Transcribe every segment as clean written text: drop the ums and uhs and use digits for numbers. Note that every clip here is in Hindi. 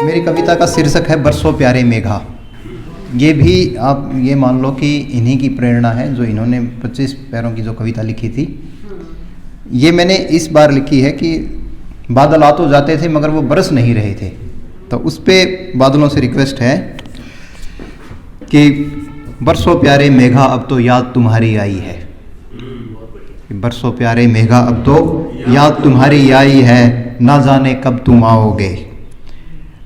मेरी कविता का शीर्षक है बरसों प्यारे मेघा। ये भी आप ये मान लो कि इन्हीं की प्रेरणा है, जो इन्होंने 25 पैरों की जो कविता लिखी थी। ये मैंने इस बार लिखी है कि बादल आ तो जाते थे मगर वो बरस नहीं रहे थे। तो उस पे बादलों से रिक्वेस्ट है कि बरसों प्यारे मेघा अब तो याद तुम्हारी आई है। बरसों प्यारे मेघा अब तो याद तुम्हारी आई है, ना जाने कब तुम आओगे,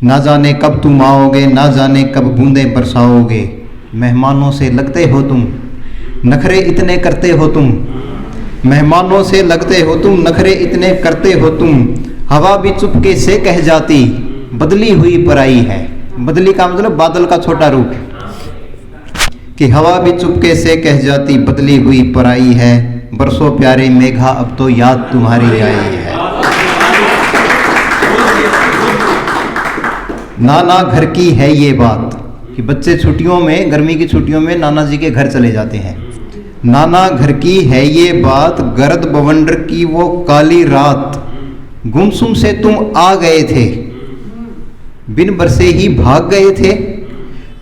ना जाने कब तुम आओगे, ना जाने कब बूंदें बरसाओगे। मेहमानों से लगते हो तुम, नखरे इतने करते हो तुम, मेहमानों से लगते हो तुम, नखरे इतने करते हो तुम। हवा भी चुपके से कह जाती, बदली हुई पराई है। बदली का मतलब बादल का छोटा रूप, कि हवा भी चुपके से कह जाती, बदली हुई पराई है। बरसों प्यारे मेघा अब तो याद तुम्हारी आई है। नाना घर की है ये बात कि बच्चे छुट्टियों में, गर्मी की छुट्टियों में नाना जी के घर चले जाते हैं। नाना घर की है ये बात, गरद बवंडर की वो काली रात। गुमसुम से तुम आ गए थे, बिन बरसे ही भाग गए थे।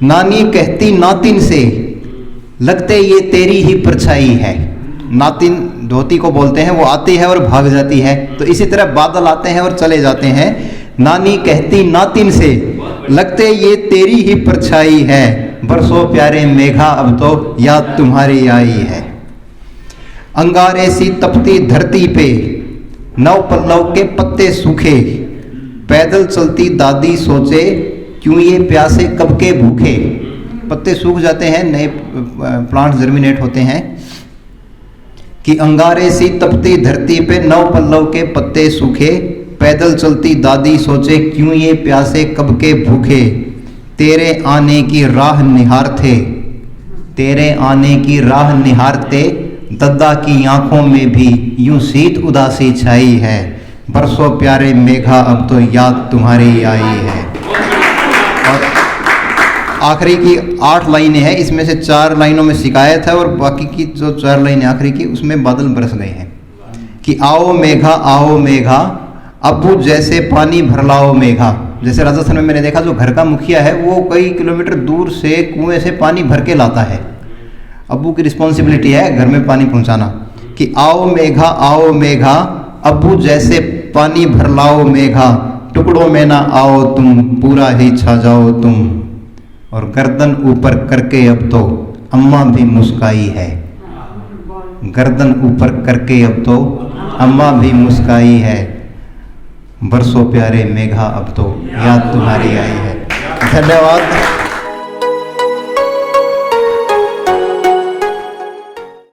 नानी कहती नातिन से, लगते ये तेरी ही परछाई है। नातिन धोती को बोलते हैं, वो आती है और भाग जाती है। तो इसी तरह बादल आते हैं और चले जाते हैं। नानी कहती नातिन से, लगते ये तेरी ही परछाई है। बरसों प्यारे मेघा अब तो याद तुम्हारी आई है। अंगारे सी तपती धरती पे, नव पल्लव के पत्ते सूखे। पैदल चलती दादी सोचे, क्यों ये प्यासे कब के भूखे। पत्ते सूख जाते हैं, नए प्लांट जर्मिनेट होते हैं। कि अंगारे सी तपती धरती पे, नव पल्लव के पत्ते सूखे। पैदल चलती दादी सोचे, क्यों ये प्यासे कब के भूखे। तेरे आने की राह निहारते, तेरे आने की राह निहारते। दद्दा की आंखों में भी यूं शीत उदासी छाई है। बरसों प्यारे मेघा अब तो याद तुम्हारी आई है। और आखिरी की 8 लाइनें हैं, इसमें से 4 लाइनों में शिकायत है और बाकी की जो 4 लाइनें आखिरी की उसमें बादल बरस गए हैं। कि आओ मेघा, अब्बू जैसे पानी भर लाओ मेघा। जैसे राजस्थान में मैंने देखा, जो घर का मुखिया है वो कई किलोमीटर दूर से कुएं से पानी भर के लाता है। अब्बू की रिस्पॉन्सिबिलिटी है घर में पानी पहुंचाना। कि आओ मेघा, अब्बू जैसे पानी भर लाओ मेघा। टुकड़ों में ना आओ तुम, पूरा ही छा जाओ तुम। और गर्दन ऊपर करके अब तो अम्मा भी मुस्काई है। गर्दन ऊपर करके अब तो अम्मा भी मुस्काई है। बरसों प्यारे मेघा अब तो याद तुम्हारी आई है। धन्यवाद।